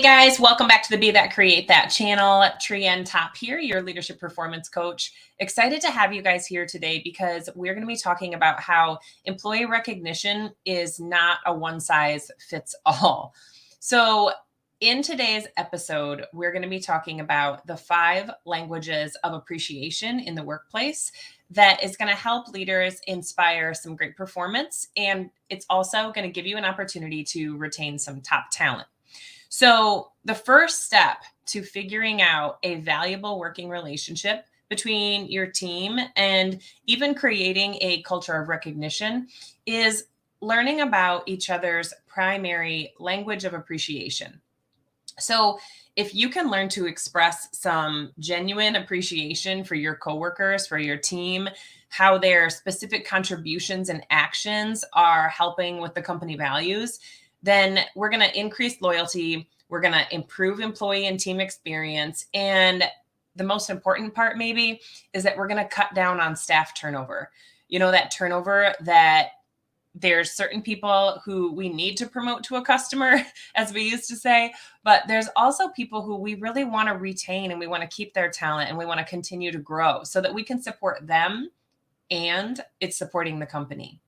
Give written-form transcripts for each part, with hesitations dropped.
guys, welcome back to the Be That Create That channel. Trienne Topp here, your leadership performance coach. Excited to have you guys here today because we're going to be talking about how employee recognition is not a one size fits all. So in today's episode, we're going to be talking about the 5 languages of appreciation in the workplace that is going to help leaders inspire some great performance. And it's also going to give you an opportunity to retain some top talent. So the first step to figuring out a valuable working relationship between your team and even creating a culture of recognition is learning about each other's primary language of appreciation. So if you can learn to express some genuine appreciation for your coworkers, for your team, how their specific contributions and actions are helping with the company values, then we're going to increase loyalty. We're going to improve employee and team experience. And the most important part maybe is that we're going to cut down on staff turnover. You know, that turnover that there's certain people who we need to promote to a customer, as we used to say, but there's also people who we really want to retain and we want to keep their talent and we want to continue to grow so that we can support them and it's supporting the company.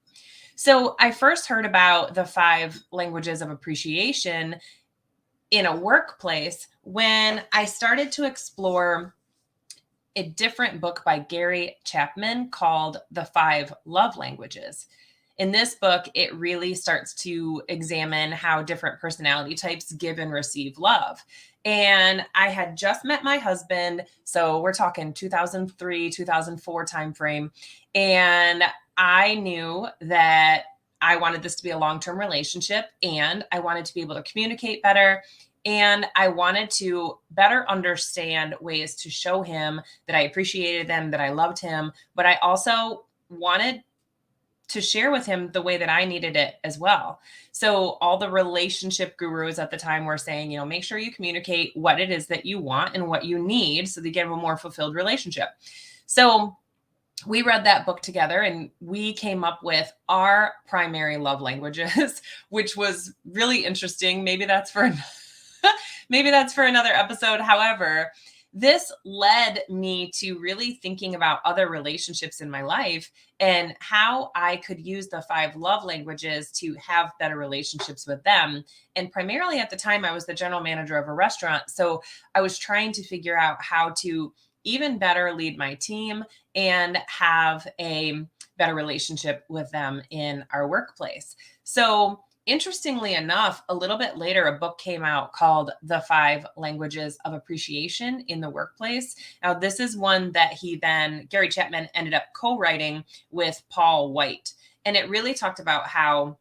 So I first heard about the 5 languages of appreciation in a workplace when I started to explore a different book by Gary Chapman called The 5 Love Languages. In this book, it really starts to examine how different personality types give and receive love. And I had just met my husband, so we're talking 2003, 2004 timeframe. And I knew that I wanted this to be a long-term relationship and I wanted to be able to communicate better. And I wanted to better understand ways to show him that I appreciated him, that I loved him, but I also wanted to share with him the way that I needed it as well. So all the relationship gurus at the time were saying, you know, make sure you communicate what it is that you want and what you need so that you get a more fulfilled relationship. So we read that book together and we came up with our primary love languages, which was really interesting. Maybe that's for another episode. However, this led me to really thinking about other relationships in my life and how I could use the 5 love languages to have better relationships with them. And primarily at the time, I was the general manager of a restaurant. So I was trying to figure out how to even better lead my team and have a better relationship with them in our workplace. So interestingly enough, a little bit later, a book came out called The 5 Languages of Appreciation in the Workplace. Now, this is one that Gary Chapman ended up co-writing with Paul White. And it really talked about how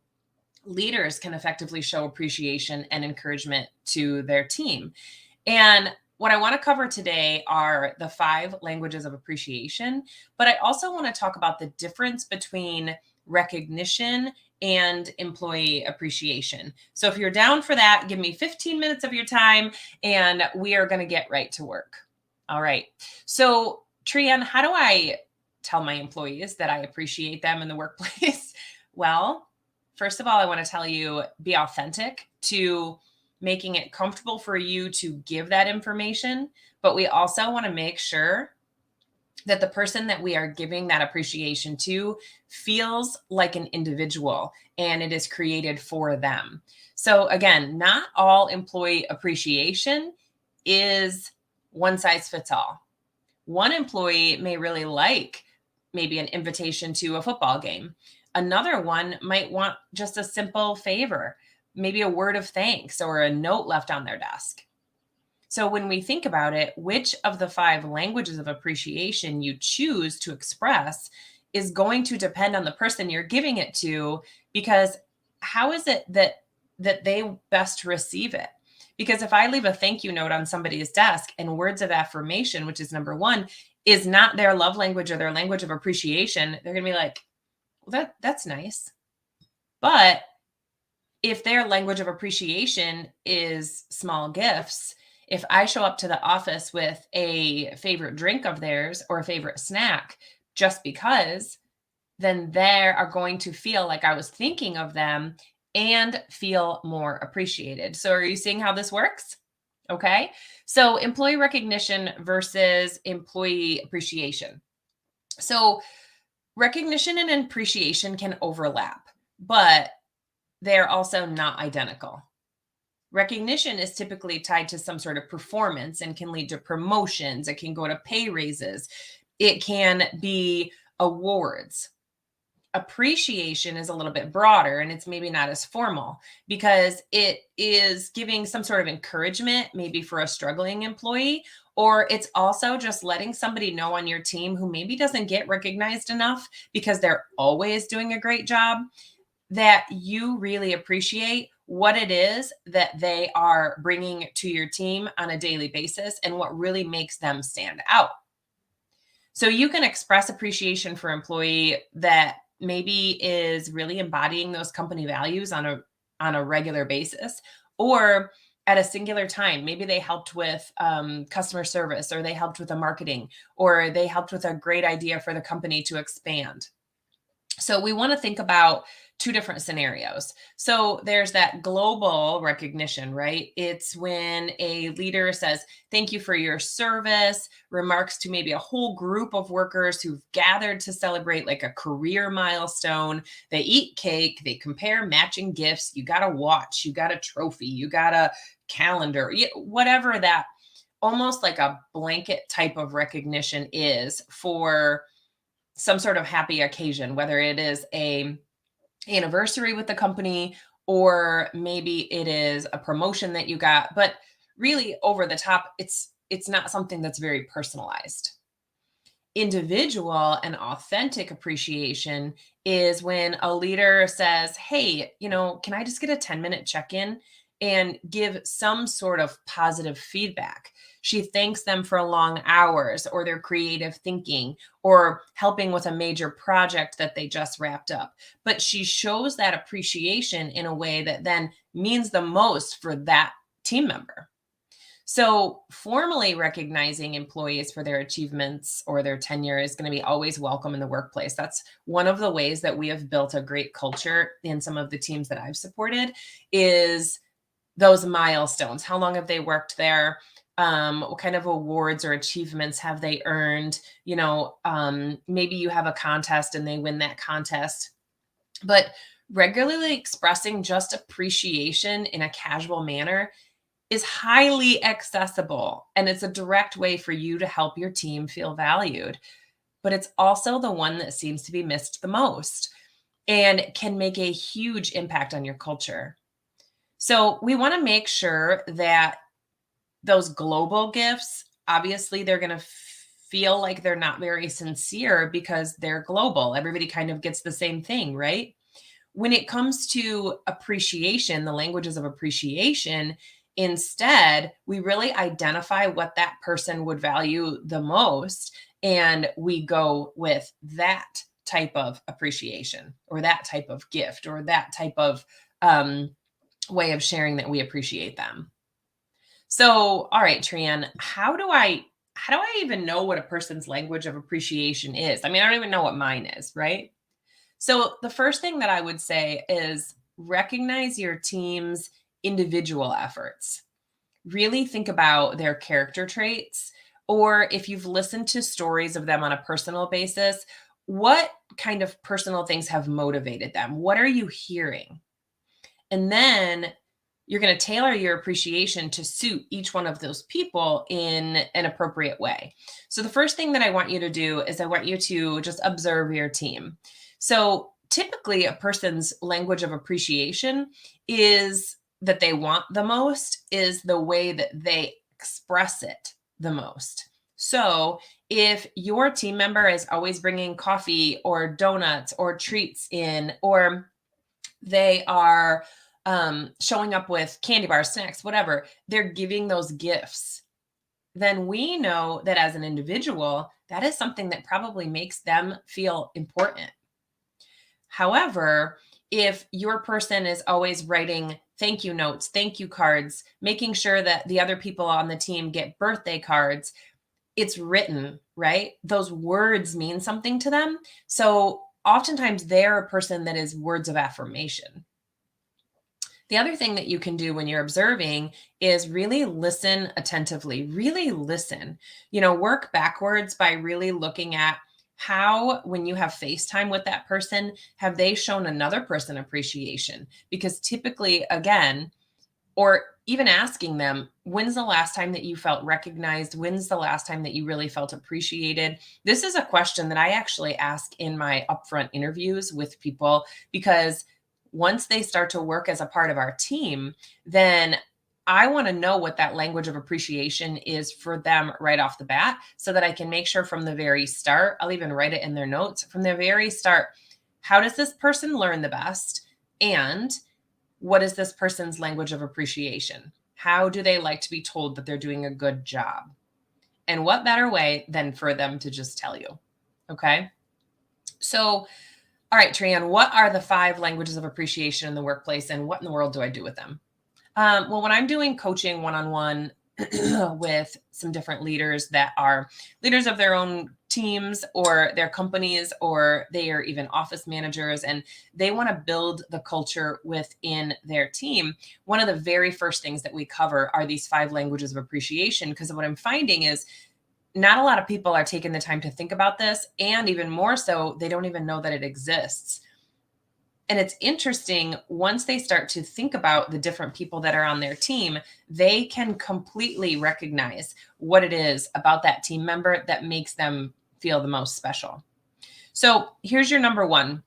leaders can effectively show appreciation and encouragement to their team. And what I want to cover today are the 5 languages of appreciation, but I also want to talk about the difference between recognition and employee appreciation. So if you're down for that, give me 15 minutes of your time and we are going to get right to work. All right. So Trienne, how do I tell my employees that I appreciate them in the workplace? Well, first of all, I want to tell you, be authentic to making it comfortable for you to give that information. But we also want to make sure that the person that we are giving that appreciation to feels like an individual and it is created for them. So again, not all employee appreciation is one size fits all. One employee may really like maybe an invitation to a football game. Another one might want just a simple favor, maybe a word of thanks or a note left on their desk. So when we think about it, which of the 5 languages of appreciation you choose to express is going to depend on the person you're giving it to, because how is it that they best receive it? Because if I leave a thank you note on somebody's desk and words of affirmation, which is number 1, is not their love language or their language of appreciation, they're going to be like, well, that's nice. But if their language of appreciation is small gifts, if I show up to the office with a favorite drink of theirs or a favorite snack just because, then they are going to feel like I was thinking of them and feel more appreciated. So are you seeing how this works? Okay. So employee recognition versus employee appreciation. So recognition and appreciation can overlap, but they're also not identical. Recognition is typically tied to some sort of performance and can lead to promotions. It can go to pay raises. It can be awards. Appreciation is a little bit broader and it's maybe not as formal because it is giving some sort of encouragement, maybe for a struggling employee, or it's also just letting somebody know on your team who maybe doesn't get recognized enough because they're always doing a great job, that you really appreciate what it is that they are bringing to your team on a daily basis and what really makes them stand out. So you can express appreciation for employee that maybe is really embodying those company values on a regular basis, or at a singular time. Maybe they helped with customer service, or they helped with the marketing, or they helped with a great idea for the company to expand. So we want to think about two different scenarios. So there's that global recognition, right? It's when a leader says, "Thank you for your service," remarks to maybe a whole group of workers who've gathered to celebrate like a career milestone. They eat cake, they compare matching gifts. You got a watch, you got a trophy, you got a calendar, whatever that almost like a blanket type of recognition is for some sort of happy occasion, whether it is a anniversary with the company or maybe it is a promotion that you got, but really over the top, it's not something that's very personalized. Individual and authentic appreciation is when a leader says, "Hey, can I just get a 10-minute check-in?" and give some sort of positive feedback. She thanks them for long hours or their creative thinking or helping with a major project that they just wrapped up. But she shows that appreciation in a way that then means the most for that team member. So, formally recognizing employees for their achievements or their tenure is going to be always welcome in the workplace. That's one of the ways that we have built a great culture in some of the teams that I've supported is those milestones. How long have they worked there? What kind of awards or achievements have they earned? Maybe you have a contest and they win that contest. But regularly expressing just appreciation in a casual manner is highly accessible, and it's a direct way for you to help your team feel valued. But it's also the one that seems to be missed the most and can make a huge impact on your culture. So we want to make sure that those global gifts, obviously, they're going to feel like they're not very sincere because they're global. Everybody kind of gets the same thing, right? When it comes to appreciation, the languages of appreciation, instead, we really identify what that person would value the most. And we go with that type of appreciation or that type of gift or that type of way of sharing that we appreciate them. So, all right, Trienne, how do I even know what a person's language of appreciation is? I mean, I don't even know what mine is, right? So, the first thing that I would say is recognize your team's individual efforts. Really think about their character traits, or if you've listened to stories of them on a personal basis, what kind of personal things have motivated them? What are you hearing? And then you're going to tailor your appreciation to suit each one of those people in an appropriate way. So, the first thing that I want you to do is I want you to just observe your team. So, typically, a person's language of appreciation is that they want the most, is the way that they express it the most. So, if your team member is always bringing coffee or donuts or treats in, or they are showing up with candy bars, snacks, whatever, they're giving those gifts, then we know that as an individual, that is something that probably makes them feel important. However, if your person is always writing thank you notes, thank you cards, making sure that the other people on the team get birthday cards, it's written, right? Those words mean something to them. So oftentimes they're a person that is words of affirmation. The other thing that you can do when you're observing is really listen attentively, really listen. Work backwards by really looking at how, when you have FaceTime with that person, have they shown another person appreciation? Because typically, again, or even asking them, when's the last time that you felt recognized? When's the last time that you really felt appreciated? This is a question that I actually ask in my upfront interviews with people, because once they start to work as a part of our team, then I want to know what that language of appreciation is for them right off the bat, so that I can make sure from the very start, I'll even write it in their notes from the very start. How does this person learn the best? And what is this person's language of appreciation? How do they like to be told that they're doing a good job? And what better way than for them to just tell you? Okay. So, all right, Trienne, what are the 5 languages of appreciation in the workplace, and what in the world do I do with them? Well, when I'm doing coaching one-on-one with some different leaders that are leaders of their own teams or their companies, or they are even office managers, and they want to build the culture within their team, one of the very first things that we cover are these 5 languages of appreciation. Because what I'm finding is not a lot of people are taking the time to think about this, and even more so, they don't even know that it exists. And it's interesting, once they start to think about the different people that are on their team, they can completely recognize what it is about that team member that makes them feel the most special. So here's your number one.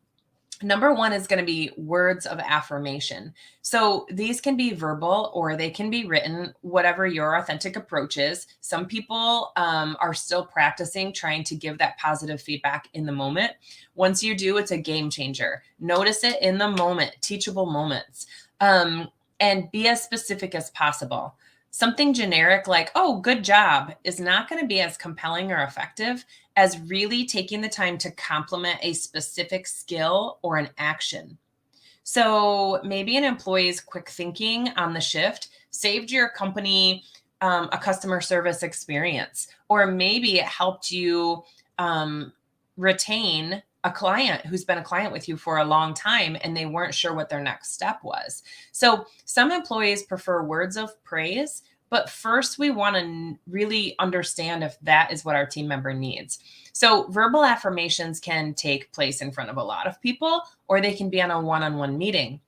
Number one is going to be words of affirmation. So these can be verbal or they can be written, whatever your authentic approach is. Some people are still practicing trying to give that positive feedback in the moment. Once you do, it's a game changer. Notice it in the moment, teachable moments, and be as specific as possible. Something generic like, oh, good job, is not going to be as compelling or effective as really taking the time to compliment a specific skill or an action. So maybe an employee's quick thinking on the shift saved your company a customer service experience, or maybe it helped you retain a client who's been a client with you for a long time and they weren't sure what their next step was. So some employees prefer words of praise, but first we want to really understand if that is what our team member needs. So verbal affirmations can take place in front of a lot of people, or they can be on a one-on-one meeting.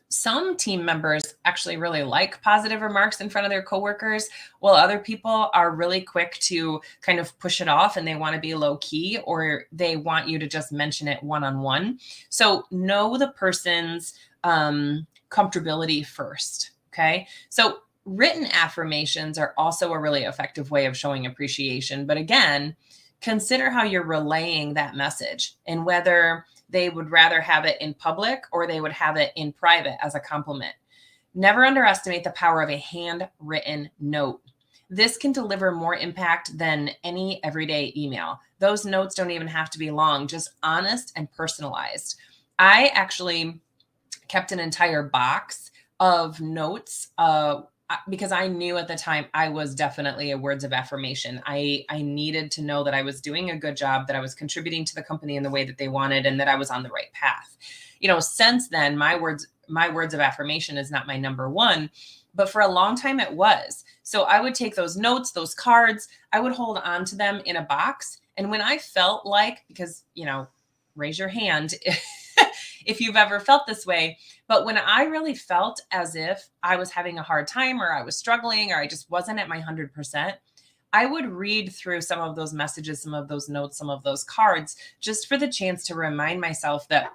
Some team members actually really like positive remarks in front of their coworkers, while other people are really quick to kind of push it off and they want to be low key, or they want you to just mention it one-on-one. So know the person's comfortability first. Okay. So written affirmations are also a really effective way of showing appreciation. But again, consider how you're relaying that message and whether they would rather have it in public or they would have it in private as a compliment. Never underestimate the power of a handwritten note. This can deliver more impact than any everyday email. Those notes don't even have to be long, just honest and personalized. I actually kept an entire box of notes because I knew at the time I was definitely a words of affirmation. I needed to know that I was doing a good job, that I was contributing to the company in the way that they wanted, and that I was on the right path. Since then, my words of affirmation is not my number one, but for a long time it was. So I would take those notes, those cards, I would hold on to them in a box. And when I felt like, because, raise your hand if you've ever felt this way, but when I really felt as if I was having a hard time, or I was struggling, or I just wasn't at my 100%, I would read through some of those messages, some of those notes, some of those cards, just for the chance to remind myself that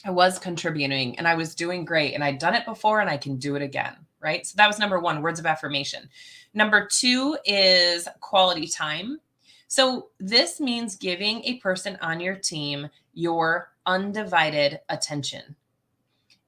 I was contributing and I was doing great and I'd done it before and I can do it again. Right. So that was number one, words of affirmation. Number two is quality time. So this means giving a person on your team your undivided attention.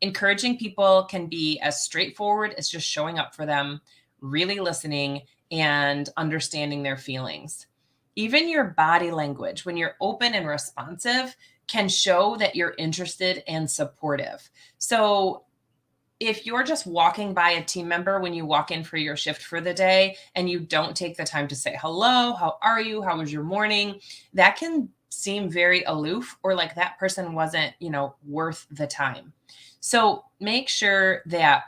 Encouraging people can be as straightforward as just showing up for them, really listening, and understanding their feelings. Even your body language, when you're open and responsive, can show that you're interested and supportive. So if you're just walking by a team member when you walk in for your shift for the day and you don't take the time to say hello, how are you, how was your morning, that can seem very aloof or like that person wasn't, worth the time. So make sure that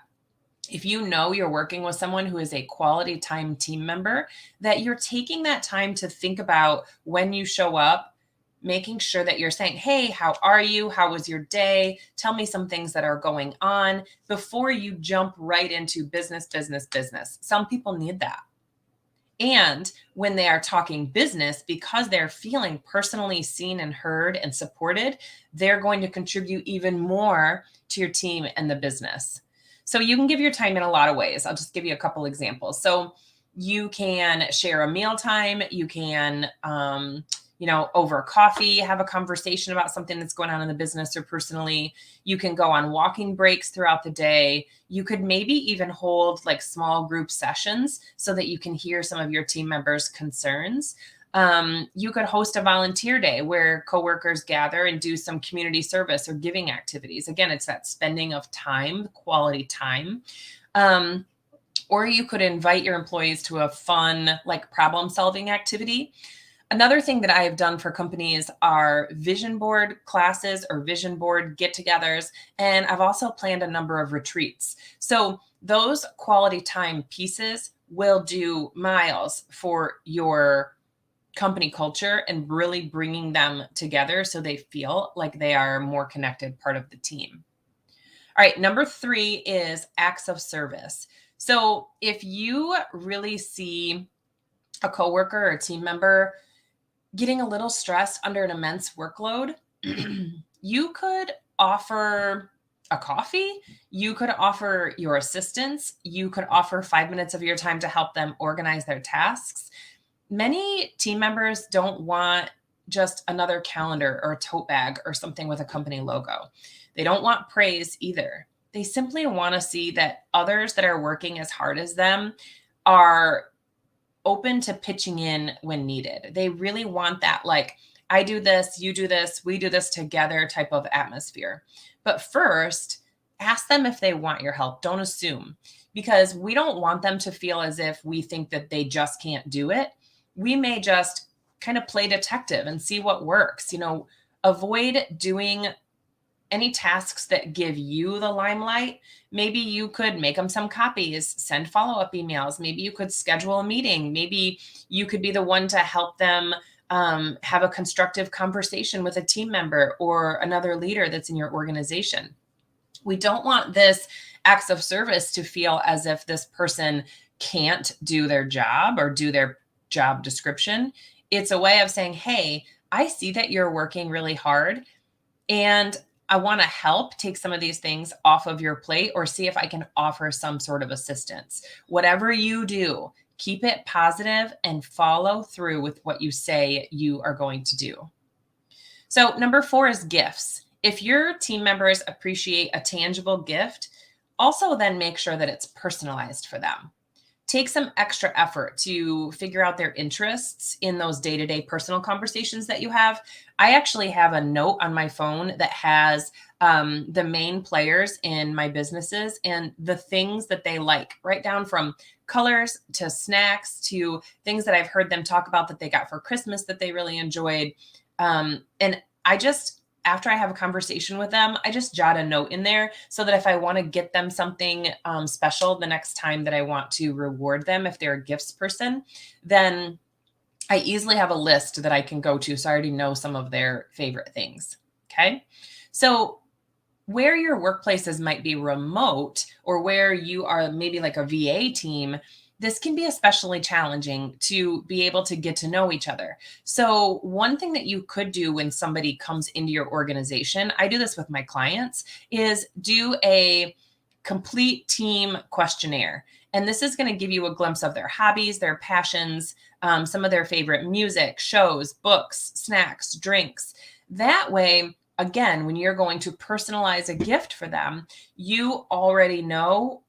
if you know you're working with someone who is a quality time team member, that you're taking that time to think about when you show up, making sure that you're saying, hey, how are you? How was your day? Tell me some things that are going on before you jump right into business, business, business. Some people need that. And when they are talking business, because they're feeling personally seen and heard and supported, they're going to contribute even more to your team and the business. So you can give your time in a lot of ways. I'll just give you a couple examples. So you can share a meal time. You can, over coffee, have a conversation about something that's going on in the business or personally. You can go on walking breaks throughout the day. You could maybe even hold like small group sessions so that you can hear some of your team members' concerns. You could host a volunteer day where coworkers gather and do some community service or giving activities. Again, it's that spending of time, quality time. Or you could invite your employees to a fun, like problem solving activity. Another thing that I have done for companies are vision board classes or vision board get-togethers. And I've also planned a number of retreats. So those quality time pieces will do miles for your company culture and really bringing them together so they feel like they are a more connected part of the team. All right, number 3 is acts of service. So if you really see a coworker or a team member getting a little stressed under an immense workload, you could offer a coffee. You could offer your assistance. You could offer 5 minutes of your time to help them organize their tasks. Many team members don't want just another calendar or a tote bag or something with a company logo. They don't want praise either. They simply want to see that others that are working as hard as them are open to pitching in when needed. They really want that, like, I do this, you do this, we do this together type of atmosphere. But first, ask them if they want your help. Don't assume, because we don't want them to feel as if we think that they just can't do it. We may just kind of play detective and see what works. Avoid doing any tasks that give you the limelight. Maybe you could make them some copies, send follow-up emails. Maybe you could schedule a meeting. Maybe you could be the one to help them have a constructive conversation with a team member or another leader that's in your organization. We don't want this acts of service to feel as if this person can't do their job or do their job description. It's a way of saying, hey, I see that you're working really hard, and I want to help take some of these things off of your plate or see if I can offer some sort of assistance. Whatever you do, keep it positive and follow through with what you say you are going to do. So number 4 is gifts. If your team members appreciate a tangible gift, also then make sure that it's personalized for them. Take some extra effort to figure out their interests in those day-to-day personal conversations that you have. I actually have a note on my phone that has the main players in my businesses and the things that they like, right down from colors to snacks to things that I've heard them talk about that they got for Christmas that they really enjoyed. And I just, after I have a conversation with them, I just jot a note in there so that if I want to get them something special the next time that I want to reward them, if they're a gifts person, then I easily have a list that I can go to. So I already know some of their favorite things. Okay. So where your workplaces might be remote or where you are maybe like a VA team, this can be especially challenging to be able to get to know each other. So one thing that you could do when somebody comes into your organization, I do this with my clients, is do a complete team questionnaire. And this is going to give you a glimpse of their hobbies, their passions, some of their favorite music, shows, books, snacks, drinks. That way, again, when you're going to personalize a gift for them, you already know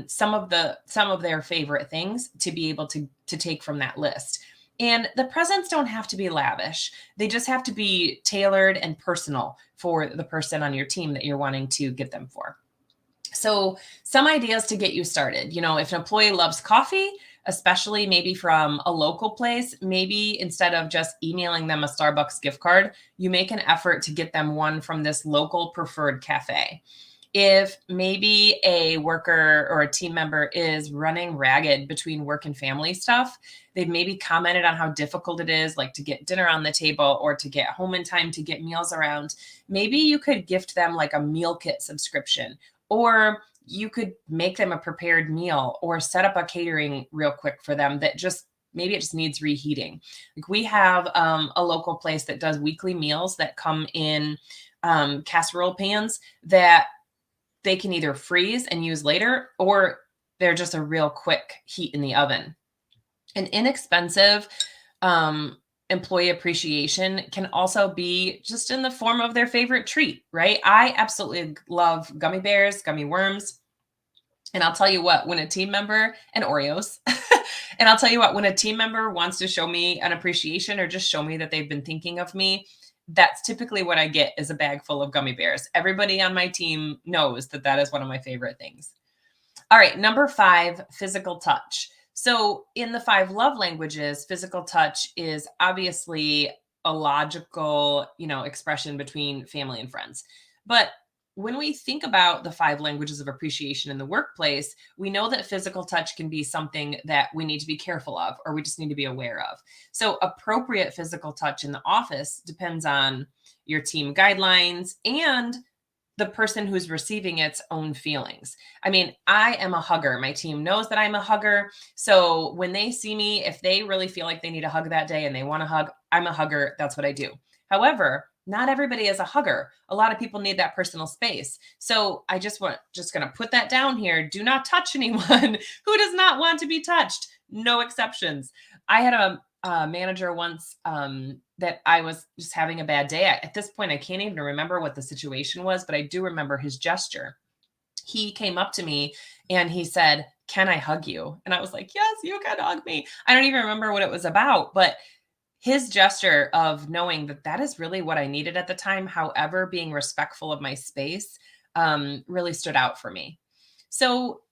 some of their favorite things to be able to take from that list. And the presents don't have to be lavish. They just have to be tailored and personal for the person on your team that you're wanting to get them for. So some ideas to get you started. If an employee loves coffee, especially maybe from a local place. Maybe instead of just emailing them a Starbucks gift card, you make an effort to get them one from this local preferred cafe. If maybe a worker or a team member is running ragged between work and family stuff, they've maybe commented on how difficult it is, like to get dinner on the table or to get home in time to get meals around. Maybe you could gift them like a meal kit subscription, or you could make them a prepared meal or set up a catering real quick for them that just maybe it just needs reheating. Like we have a local place that does weekly meals that come in casserole pans that they can either freeze and use later, or they're just a real quick heat in the oven. An inexpensive employee appreciation can also be just in the form of their favorite treat, right? I absolutely love gummy bears, gummy worms. And I'll tell you what, when a team member and Oreos, and I'll tell you what, when a team member wants to show me an appreciation or just show me that they've been thinking of me, that's typically what I get is a bag full of gummy bears. Everybody on my team knows that that is one of my favorite things. All right, number 5, physical touch. So in the 5 love languages, physical touch is obviously a logical, expression between family and friends. But when we think about the 5 languages of appreciation in the workplace, we know that physical touch can be something that we need to be careful of, or we just need to be aware of. So appropriate physical touch in the office depends on your team guidelines and the person who's receiving its own feelings. I mean, I am a hugger. My team knows that I'm a hugger. So when they see me, if they really feel like they need a hug that day and they want a hug, I'm a hugger. That's what I do. However, not everybody is a hugger. A lot of people need that personal space. So I just going to put that down here. Do not touch anyone who does not want to be touched. No exceptions. I had a manager once that I was just having a bad day. At this point, I can't even remember what the situation was, but I do remember his gesture. He came up to me and he said, "Can I hug you?" And I was like, "Yes, you can hug me." I don't even remember what it was about, but his gesture of knowing that that is really what I needed at the time, however, being respectful of my space, really stood out for me. So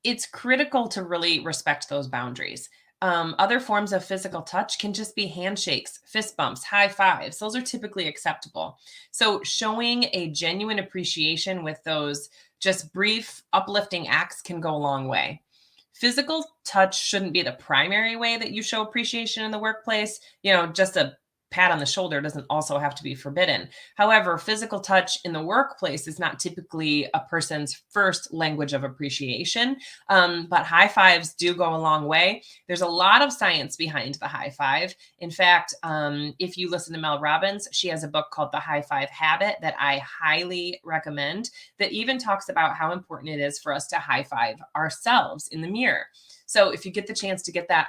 it's critical to really respect those boundaries. Other forms of physical touch can just be handshakes, fist bumps, high fives. Those are typically acceptable. So showing a genuine appreciation with those just brief, uplifting acts can go a long way. Physical touch shouldn't be the primary way that you show appreciation in the workplace. Just a pat on the shoulder doesn't also have to be forbidden. However, physical touch in the workplace is not typically a person's first language of appreciation, but high fives do go a long way. There's a lot of science behind the high five. In fact, if you listen to Mel Robbins, she has a book called The High Five Habit that I highly recommend, that even talks about how important it is for us to high five ourselves in the mirror. So if you get the chance to get that,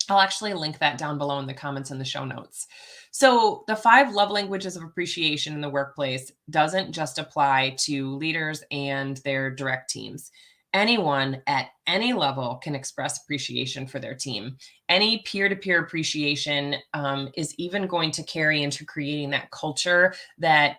I'll actually link that down below in the comments in the show notes. So the 5 love languages of appreciation in the workplace doesn't just apply to leaders and their direct teams. Anyone at any level can express appreciation for their team. Any peer-to-peer appreciation is even going to carry into creating that culture that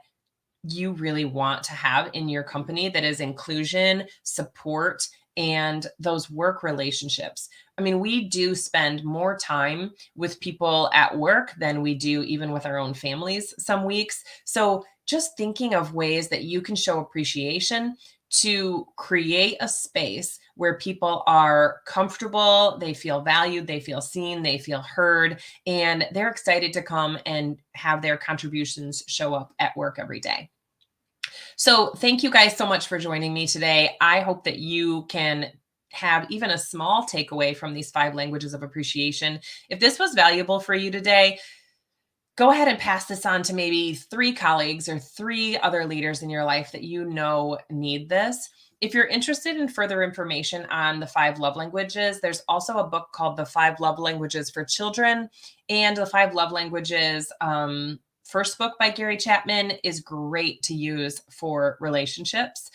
you really want to have in your company, that is inclusion, support, and those work relationships. I mean, we do spend more time with people at work than we do even with our own families some weeks. So just thinking of ways that you can show appreciation to create a space where people are comfortable, they feel valued, they feel seen, they feel heard, and they're excited to come and have their contributions show up at work every day. So thank you guys so much for joining me today. I hope that you can have even a small takeaway from these 5 languages of appreciation. If this was valuable for you today, go ahead and pass this on to maybe 3 colleagues or 3 other leaders in your life that you know need this. If you're interested in further information on the 5 love languages, there's also a book called The 5 Love Languages for Children, and The 5 Love Languages first book by Gary Chapman is great to use for relationships.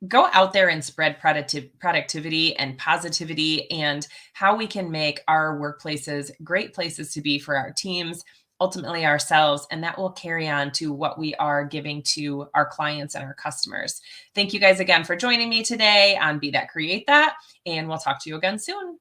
Go out there and spread productivity and positivity, and how we can make our workplaces great places to be for our teams ultimately ourselves, and that will carry on to what we are giving to our clients and our customers. Thank you guys again for joining me today on Be That Create That, and we'll talk to you again soon.